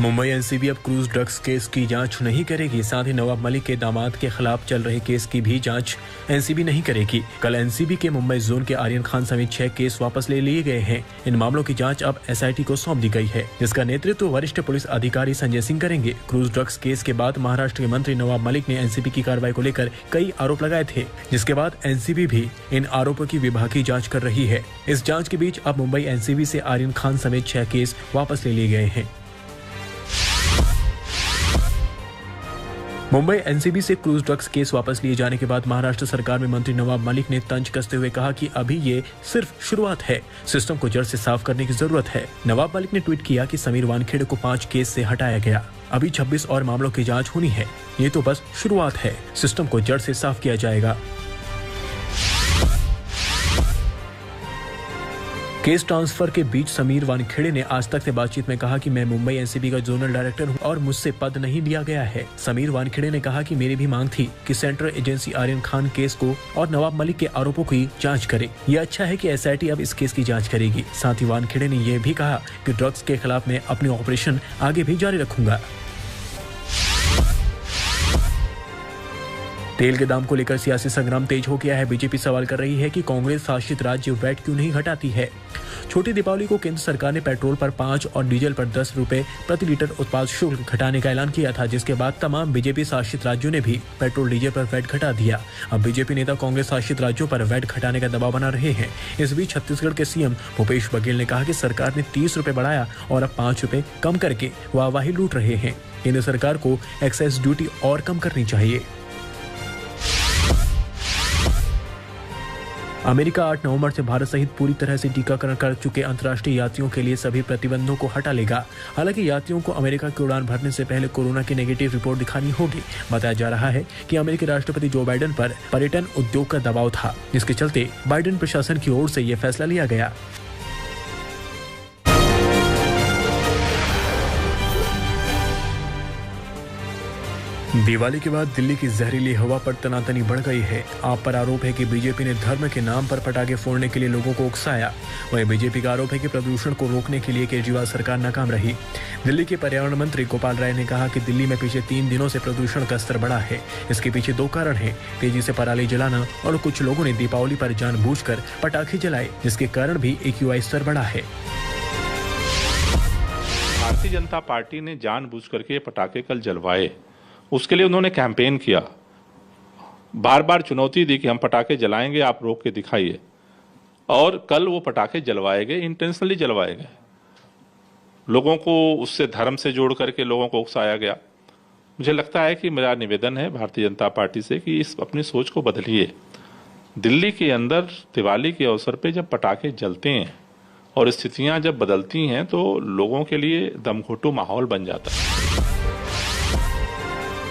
Mumbai NCB अब cruise drugs case की जांच नहीं करेगी। साथ ही नवाब मलिक के दामाद के खिलाफ चल रहे केस की भी जांच एनसीबी नहीं करेगी। कल एनसीबी के मुंबई जोन के आर्यन खान समेत 6 केस वापस ले लिए गए हैं। इन मामलों की जांच अब एसआईटी को सौंप दी गई है, जिसका नेतृत्व वरिष्ठ पुलिस अधिकारी संजय सिंह करेंगे। क्रूज ड्रग्स केस के बाद महाराष्ट्र के मंत्री नवाब मलिक ने एनसीबी की कार्रवाई को लेकर कई आरोप लगाए थे, जिसके बाद एनसीबी भी इन आरोपों की विभागीय जांच कर रही है। इस जांच के बीच अब मुंबई एनसीबी से आर्यन खान समेत 6 केस वापस ले लिए गए हैं। मुंबई एनसीबी से क्रूज ड्रग्स केस वापस लिए जाने के बाद महाराष्ट्र सरकार में मंत्री नवाब मलिक ने तंज कसते हुए कहा कि अभी ये सिर्फ शुरुआत है, सिस्टम को जड़ से साफ करने की जरूरत है। नवाब मलिक ने ट्वीट किया कि समीर वानखेड़े को 5 केस से हटाया गया, अभी 26 और मामलों की जांच होनी है। ये तो बस शुरुआत है, सिस्टम को जड़ से साफ किया जाएगा। केस ट्रांसफर के बीच समीर वानखेड़े ने आज तक से बातचीत में कहा कि मैं मुंबई एनसीबी का जोनल डायरेक्टर हूं और मुझसे पद नहीं दिया गया है। समीर वानखेड़े ने कहा कि मेरी भी मांग थी कि central agency Aryan Khan case को और नवाब मलिक के आरोपों की जांच करे। ये अच्छा है कि एसआईटी अब इस केस की जांच करेगी। साथ ही वानखेड़े ने यह भी कहा कि ड्रग्स के खिलाफ मैं अपने ऑपरेशन आगे भी जारी रखूंगा। तेल के दाम को लेकर सियासी संग्राम तेज हो गया है। बीजेपी सवाल कर रही है कि कांग्रेस शासित राज्य वैट क्यों नहीं घटाती है। छोटी दीपावली को केंद्र सरकार ने पेट्रोल पर 5 और डीजल पर 10 रुपए प्रति लीटर उत्पाद शुल्क घटाने का ऐलान किया था, जिसके बाद तमाम बीजेपी शासित राज्यों ने भी पेट्रोल डीजल पर वैट घटा दिया। अब बीजेपी नेता कांग्रेस शासित राज्यों पर वैट घटाने का दबाव बना रहे हैं। इस बीच छत्तीसगढ़ के सीएम भूपेश बघेल ने कहा कि सरकार ने 30 रुपए बढ़ाया और अब 5 रुपए कम करके वाहवाही लूट रहे हैं। केंद्र सरकार को एक्साइज ड्यूटी और कम करनी चाहिए। अमेरिका 8 नवंबर से भारत सहित पूरी तरह से टीकाकरण कर चुके अंतर्राष्ट्रीय यात्रियों के लिए सभी प्रतिबंधों को हटा लेगा। हालांकि यात्रियों को अमेरिका की उड़ान भरने से पहले कोरोना की नेगेटिव रिपोर्ट दिखानी होगी। बताया जा रहा है कि अमेरिकी राष्ट्रपति जो बाइडेन पर पर्यटन उद्योग का दबाव था, जिसके चलते बाइडेन प्रशासन की ओर से यह फैसला लिया गया। दिवाली के बाद दिल्ली की जहरीली हवा पर तनातनी बढ़ गई है। आप पर आरोप है कि बीजेपी ने धर्म के नाम पर पटाखे फोड़ने के लिए लोगों को उकसाया। वहीं बीजेपी का आरोप है कि प्रदूषण को रोकने के लिए केजरीवाल सरकार नाकाम रही। दिल्ली के पर्यावरण मंत्री गोपाल राय ने कहा कि दिल्ली में पिछले 3 दिनों से प्रदूषण का स्तर बढ़ा है। इसके पीछे 2 कारण हैं, तेजी से पराली जलाना और कुछ लोगों ने दीपावली पर जानबूझकर पटाखे जलाए, जिसके कारण भी AQI स्तर बढ़ा है। भारतीय जनता पार्टी ने जानबूझ करके पटाखे कल जलवाए, उसके लिए उन्होंने कैंपेन किया, बार बार चुनौती दी कि हम पटाखे जलाएंगे, आप रोक के दिखाइए। और कल वो पटाखे जलवाए गए, इंटेंशनली जलवाए गए। लोगों को उससे धर्म से जोड़ करके लोगों को उकसाया गया। मुझे लगता है कि मेरा निवेदन है भारतीय जनता पार्टी से कि इस अपनी सोच को बदलिए। दिल्ली के अंदर दिवाली के अवसर पे जब पटाखे जलते हैं और स्थितियां जब बदलती हैं तो लोगों के लिए दमघोटू माहौल बन जाता है।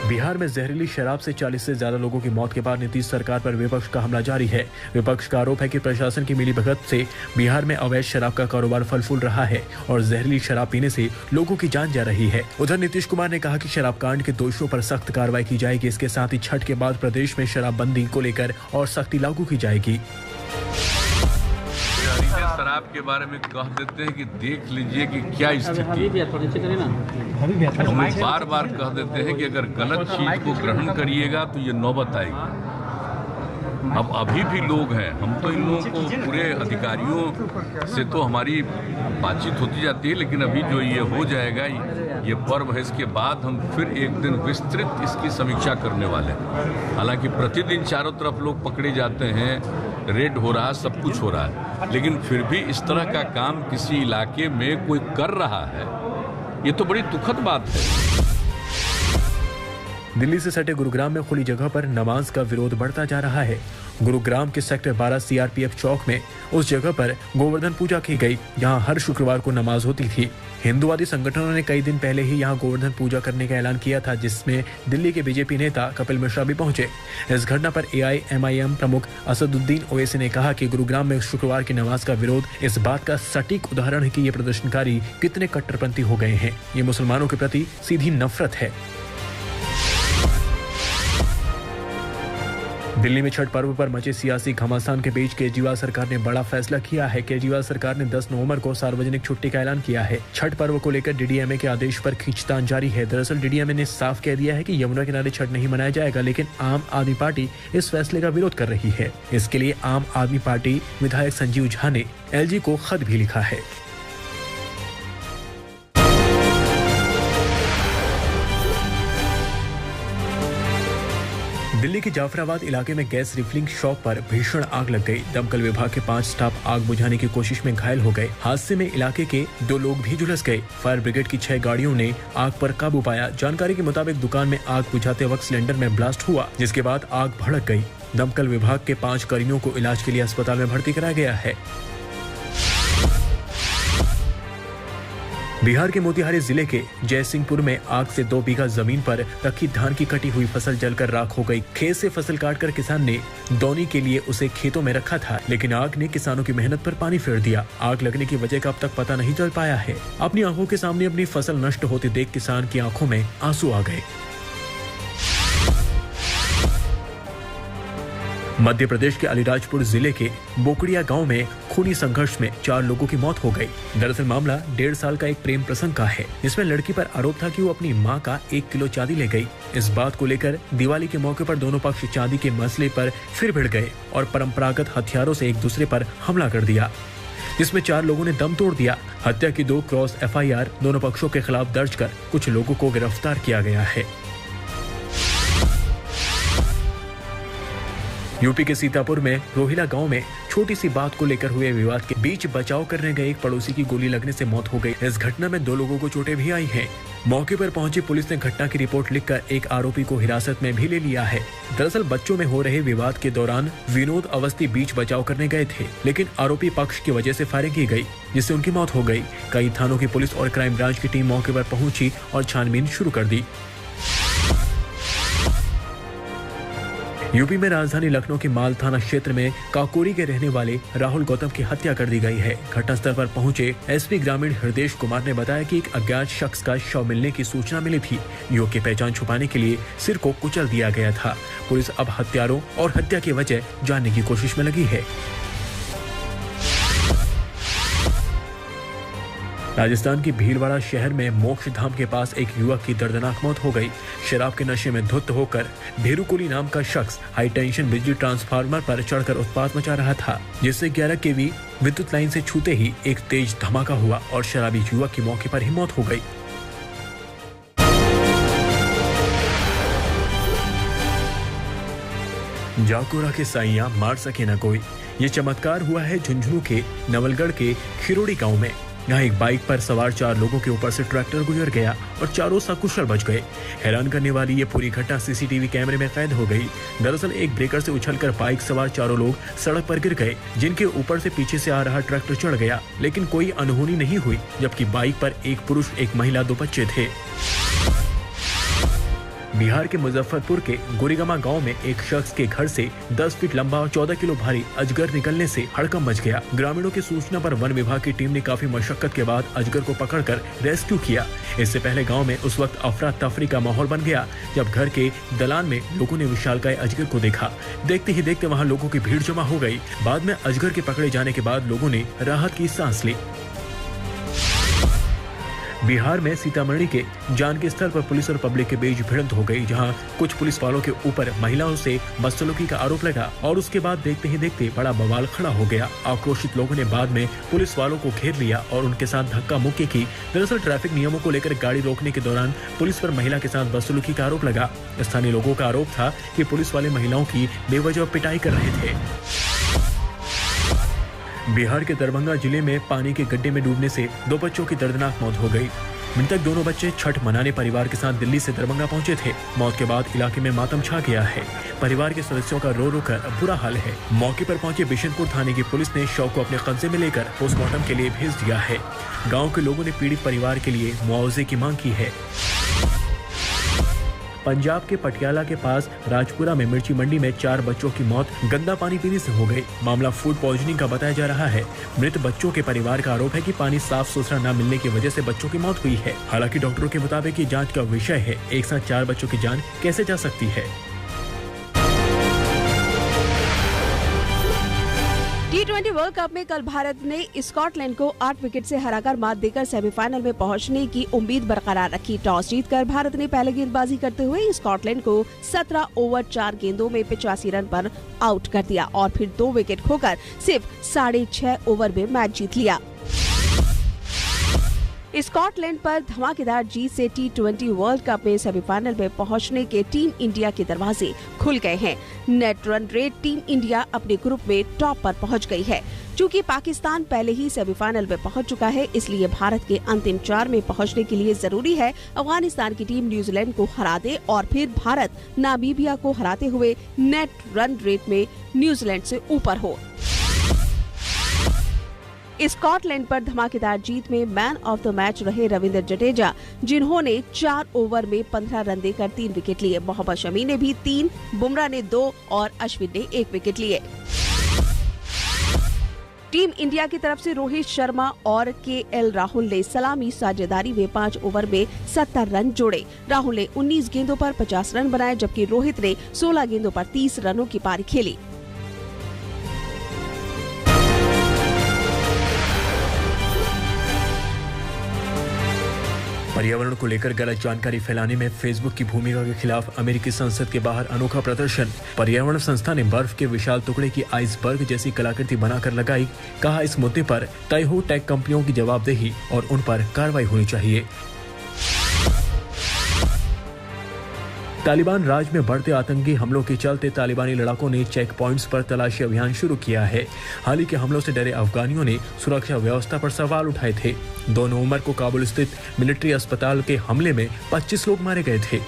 बिहार में जहरीली शराब से 40 से ज्यादा लोगों की मौत के बाद नीतीश सरकार पर विपक्ष का हमला जारी है। विपक्ष का आरोप है कि प्रशासन की मिलीभगत से बिहार में अवैध शराब का कारोबार फल फूल रहा है और जहरीली शराब पीने से लोगों की जान जा रही है। उधर नीतीश कुमार ने कहा कि शराब कांड के दोषियों पर सख्त कार्रवाई की जाएगी। इसके साथ ही छठ के बाद प्रदेश में शराबबंदी को लेकर और सख्ती लागू की जाएगी। शराब के बारे में कह देते हैं कि देख लीजिए कि क्या स्थिति, बार बार कह देते हैं कि अगर गलत चीज को ग्रहण करिएगा तो ये नौबत आएगी। अब अभी भी लोग हैं, हम तो इन लोगों को पूरे अधिकारियों से तो हमारी बातचीत होती जाती है, लेकिन अभी जो ये हो जाएगा, ये पर्व है, इसके बाद हम फिर एक दिन विस्तृत इसकी समीक्षा करने वाले हैं। हालांकि प्रतिदिन चारों तरफ लोग पकड़े जाते हैं, रेड हो रहा है, सब कुछ हो रहा है, लेकिन फिर भी इस तरह का काम किसी इलाके में कोई कर रहा है, ये तो बड़ी दुखद बात है। दिल्ली से सटे गुरुग्राम में खुली जगह पर नमाज का विरोध बढ़ता जा रहा है। गुरुग्राम के सेक्टर 12 CRPF चौक में उस जगह पर गोवर्धन पूजा की गई। यहाँ हर शुक्रवार को नमाज होती थी। हिंदुवादी संगठनों ने कई दिन पहले ही यहाँ गोवर्धन पूजा करने का ऐलान किया था, जिसमें दिल्ली के बीजेपी नेता कपिल मिश्रा भी पहुंचे। इस घटना पर AIMIM प्रमुख असदुद्दीन ओवैसी ने कहा कि गुरुग्राम में शुक्रवार की नमाज का विरोध इस बात का सटीक उदाहरण है कि ये प्रदर्शनकारी कितने कट्टरपंथी हो गए हैं। ये मुसलमानों के प्रति सीधी नफरत है। दिल्ली में छठ पर्व पर मचे सियासी घमासान के बीच केजरीवाल सरकार ने बड़ा फैसला किया है। केजरीवाल सरकार ने 10 नवंबर को सार्वजनिक छुट्टी का ऐलान किया है। छठ पर्व को लेकर डीडीएमए के आदेश पर खींचतान जारी है। दरअसल डीडीएमए ने साफ कह दिया है कि यमुना किनारे छठ नहीं मनाया जाएगा, लेकिन आम आदमी पार्टी इस फैसले का विरोध कर रही है। इसके लिए आम आदमी पार्टी विधायक संजीव झा ने एलजी को खत भी लिखा है। दिल्ली के जाफराबाद इलाके में गैस रिफिलिंग शॉप पर भीषण आग लग गई। दमकल विभाग के 5 स्टाफ आग बुझाने की कोशिश में घायल हो गए। हादसे में इलाके के 2 लोग भी झुलस गए। फायर ब्रिगेड की 6 गाड़ियों ने आग पर काबू पाया। जानकारी के मुताबिक दुकान में आग बुझाते वक्त सिलेंडर में ब्लास्ट हुआ, जिसके बाद आग भड़क गई। दमकल विभाग के 5 कर्मियों को इलाज के लिए अस्पताल में भर्ती कराया गया है। बिहार के मोतिहारी जिले के जयसिंहपुर में आग से 2 बीघा जमीन पर रखी धान की कटी हुई फसल जलकर राख हो गई। खेत से फसल काटकर किसान ने दौनी के लिए उसे खेतों में रखा था, लेकिन आग ने किसानों की मेहनत पर पानी फेर दिया। आग लगने की वजह का अब तक पता नहीं चल पाया है। अपनी आंखों के सामने अपनी फसल नष्ट होते देख किसान की आंखों में आंसू आ गए। मध्य प्रदेश के अलीराजपुर जिले के बोकड़िया गांव में खूनी संघर्ष में 4 लोगों की मौत हो गई। दरअसल मामला 1.5 साल का एक प्रेम प्रसंग का है। इसमें लड़की पर आरोप था कि वो अपनी मां का 1 किलो चांदी ले गई। इस बात को लेकर दिवाली के मौके पर दोनों पक्ष चांदी के मसले पर फिर भिड़ गए और परंपरागत हथियारों से एक दूसरे पर हमला कर दिया, जिसमें 4 लोगों ने दम तोड़ दिया। हत्या की 2 क्रॉस FIR दोनों पक्षों के खिलाफ दर्ज कर कुछ लोगों को गिरफ्तार किया गया है। यूपी के सीतापुर में रोहिला गांव में छोटी सी बात को लेकर हुए विवाद के बीच बचाव करने गए एक पड़ोसी की गोली लगने से मौत हो गई। इस घटना में 2 लोगों को चोटें भी आई हैं। मौके पर पहुंची पुलिस ने घटना की रिपोर्ट लिखकर एक आरोपी को हिरासत में भी ले लिया है। दरअसल बच्चों में हो रहे विवाद के दौरान विनोद अवस्थी बीच बचाव करने गए थे, लेकिन आरोपी पक्ष की वजह से फायरिंग की गई, जिससे उनकी मौत हो गई। कई थानों की पुलिस और क्राइम ब्रांच की टीम मौके पर पहुंची और छानबीन शुरू कर दी। यूपी में राजधानी लखनऊ के माल थाना क्षेत्र में काकोरी के रहने वाले राहुल गौतम की हत्या कर दी गई है। घटनास्थल पर पहुंचे SP ग्रामीण हृदेश कुमार ने बताया कि एक अज्ञात शख्स का शव मिलने की सूचना मिली थी। युवक की पहचान छुपाने के लिए सिर को कुचल दिया गया था। पुलिस अब हत्यारों और हत्या की वजह जानने की कोशिश में लगी है। राजस्थान की भीलवाड़ा शहर में मोक्ष धाम के पास एक युवक की दर्दनाक मौत हो गई। शराब के नशे में धुत होकर भेरुकुली नाम का शख्स हाई टेंशन बिजली ट्रांसफार्मर पर चढ़कर उत्पात मचा रहा था, जिससे 11 kV विद्युत लाइन से छूते ही एक तेज धमाका हुआ और शराबी युवक की मौके पर ही मौत हो गई। जाकोरा के साइया मार सके न कोई, ये चमत्कार हुआ है झुंझुनू के नवलगढ़ के खिरोड़ी गाँव में। यहाँ एक बाइक पर सवार 4 लोगों के ऊपर से ट्रैक्टर गुजर गया और चारों सकुशल बच गए। हैरान करने वाली ये पूरी घटना CCTV कैमरे में कैद हो गई। दरअसल एक ब्रेकर से उछलकर बाइक सवार चारों लोग सड़क पर गिर गए, जिनके ऊपर से पीछे से आ रहा ट्रैक्टर चढ़ गया, लेकिन कोई अनहोनी नहीं हुई, जबकि बाइक पर एक पुरुष, एक महिला, 2 बच्चे थे। बिहार के मुजफ्फरपुर के गोरीगमा गांव में एक शख्स के घर से 10 फीट लंबा और 14 किलो भारी अजगर निकलने से हड़कंप मच गया। ग्रामीणों की सूचना पर वन विभाग की टीम ने काफी मशक्कत के बाद अजगर को पकड़कर रेस्क्यू किया। इससे पहले गांव में उस वक्त अफरा तफरी का माहौल बन गया जब घर के दलान में लोगों ने विशालकाय अजगर को देखा। देखते ही देखते वहां लोगों की भीड़ जमा हो गई। बाद में अजगर के पकड़े जाने के बाद लोगों ने राहत की सांस ली। बिहार में सीतामढ़ी के जानकी स्थल पर पुलिस और पब्लिक के बीच भिड़ंत हो गई, जहां कुछ पुलिस वालों के ऊपर महिलाओं से बदसलूकी का आरोप लगा और उसके बाद देखते ही देखते बड़ा बवाल खड़ा हो गया। आक्रोशित लोगों ने बाद में पुलिस वालों को घेर लिया और उनके साथ धक्का मुक्की की। दरअसल ट्रैफिक नियमों को लेकर गाड़ी रोकने के दौरान पुलिस पर महिला के साथ बदसलूकी का आरोप लगा। स्थानीय लोगों का आरोप था कि पुलिस वाले महिलाओं की बेवजह पिटाई कर रहे थे। बिहार के दरभंगा जिले में पानी के गड्ढे में डूबने से 2 बच्चों की दर्दनाक मौत हो गई। मृतक दोनों बच्चे छठ मनाने परिवार के साथ दिल्ली से दरभंगा पहुंचे थे। मौत के बाद इलाके में मातम छा गया है। परिवार के सदस्यों का रो रो कर बुरा हाल है। मौके पर पहुंचे बिशनपुर थाने की पुलिस ने शव को अपने कब्जे में लेकर पोस्टमार्टम के लिए भेज दिया है। गाँव के लोगों ने पीड़ित परिवार के लिए मुआवजे की मांग की है। पंजाब के पटियाला के पास राजपुरा में मिर्ची मंडी में 4 बच्चों की मौत गंदा पानी पीने से हो गई। मामला फूड पॉइजनिंग का बताया जा रहा है। मृत बच्चों के परिवार का आरोप है कि पानी साफ सुथरा न मिलने की वजह से बच्चों की मौत हुई है। हालांकि डॉक्टरों के मुताबिक ये जांच का विषय है। एक साथ 4 बच्चों की जान कैसे जा सकती है। वर्ल्ड कप में कल भारत ने स्कॉटलैंड को 8 विकेट से हराकर मात देकर सेमीफाइनल में पहुंचने की उम्मीद बरकरार रखी। टॉस जीतकर भारत ने पहले गेंदबाजी करते हुए स्कॉटलैंड को 17 ओवर 4 गेंदों में 85 रन पर आउट कर दिया और फिर 2 विकेट खोकर सिर्फ 6.5 ओवर में मैच जीत लिया। स्कॉटलैंड पर धमाकेदार जीत से T20 वर्ल्ड कप में सेमीफाइनल में पहुंचने के टीम इंडिया के दरवाजे खुल गए हैं। Net run rate team India अपने ग्रुप में टॉप पर पहुंच गई है। चूंकि पाकिस्तान पहले ही सेमीफाइनल में पहुंच चुका है, इसलिए भारत के अंतिम 4 में पहुंचने के लिए जरूरी है अफगानिस्तान की टीम न्यूजीलैंड को हरा दे और फिर भारत नामीबिया को हराते हुए नेट रन रेट में न्यूजीलैंड से ऊपर हो। स्कॉटलैंड पर धमाकेदार जीत में मैन ऑफ द मैच रहे रविंद्र जडेजा, जिन्होंने 4 ओवर में 15 रन देकर 3 विकेट लिए। मोहम्मद शमी ने भी 3, बुमराह ने 2 और अश्विन ने 1 विकेट लिए। टीम इंडिया की तरफ से रोहित शर्मा और KL राहुल ने सलामी साझेदारी में 5 ओवर में 70 रन जोड़े। राहुल ने 19 गेंदों पर 50 रन बनाए, जबकि रोहित ने 16 गेंदों पर 30 रनों की पारी खेली। पर्यावरण को लेकर गलत जानकारी फैलाने में फेसबुक की भूमिका के खिलाफ अमेरिकी संसद के बाहर अनोखा प्रदर्शन। पर्यावरण संस्था ने बर्फ के विशाल टुकड़े की आइसबर्ग जैसी कलाकृति बनाकर लगाई। कहा, इस मुद्दे पर तय हो टेक कंपनियों की जवाबदेही और उन पर कार्रवाई होनी चाहिए। तालिबान राज में बढ़ते आतंकी हमलों के चलते तालिबानी लड़ाकों ने चेक पॉइंट्स पर तलाशी अभियान शुरू किया है। हाल ही के हमलों से डरे अफगानियों ने सुरक्षा व्यवस्था पर सवाल उठाए थे। 2 नवंबर को काबुल स्थित मिलिट्री अस्पताल के हमले में 25 लोग मारे गए थे।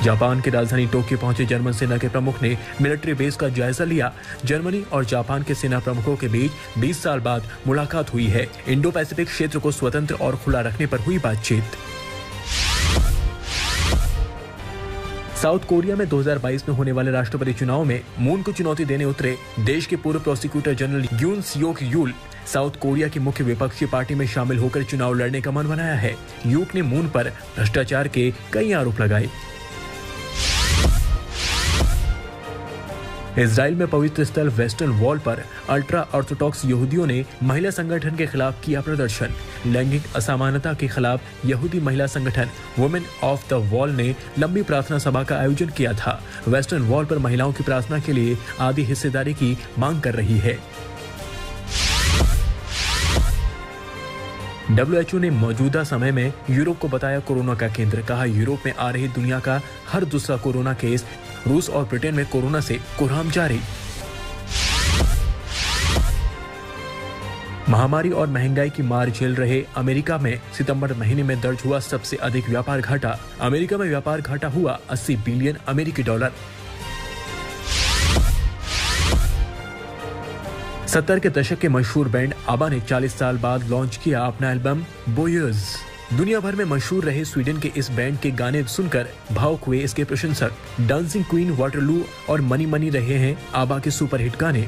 जापान की राजधानी टोक्यो पहुंचे जर्मन सेना के प्रमुख ने मिलिट्री बेस का जायजा लिया। जर्मनी और जापान के सेना प्रमुखों के बीच 20 साल बाद मुलाकात हुई है। इंडो पैसिफिक क्षेत्र को स्वतंत्र और खुला रखने पर हुई बातचीत। साउथ कोरिया में 2022 में होने वाले राष्ट्रपति चुनाव में मून को चुनौती देने उतरे देश के पूर्व प्रोसिक्यूटर जनरल यून सियोक यूल साउथ कोरिया की मुख्य विपक्षी पार्टी में शामिल होकर चुनाव लड़ने का मन बनाया है। यूक ने मून पर भ्रष्टाचार के कई आरोप लगाए। इजराइल में पवित्र स्थल वेस्टर्न वॉल पर अल्ट्रा ऑर्थोडॉक्स यहूदियों ने महिला संगठन के खिलाफ किया प्रदर्शन। लैंगिक असमानता के खिलाफ यहूदी महिला संगठन वुमेन ऑफ द वॉल ने लंबी प्रार्थना सभा का आयोजन किया था। वेस्टर्न वॉल पर महिलाओं की प्रार्थना के लिए आधी हिस्सेदारी की मांग कर रही है। WHO ने मौजूदा समय में यूरोप को बताया कोरोना का केंद्र। कहा, यूरोप में आ रही दुनिया का हर दूसरा कोरोना केस। रूस और ब्रिटेन में कोरोना से कोहराम जारी। महामारी और महंगाई की मार झेल रहे अमेरिका में सितंबर महीने में दर्ज हुआ सबसे अधिक व्यापार घाटा। अमेरिका में व्यापार घाटा हुआ 80 बिलियन अमेरिकी डॉलर। 70 के दशक के मशहूर बैंड आबा ने 40 साल बाद लॉन्च किया अपना एल्बम बोयर्स। दुनिया भर में मशहूर रहे स्वीडन के इस बैंड के गाने सुनकर भावुक हुए इसके प्रशंसक। डांसिंग क्वीन, वाटरलू और मनी मनी रहे हैं आबा के सुपरहिट गाने।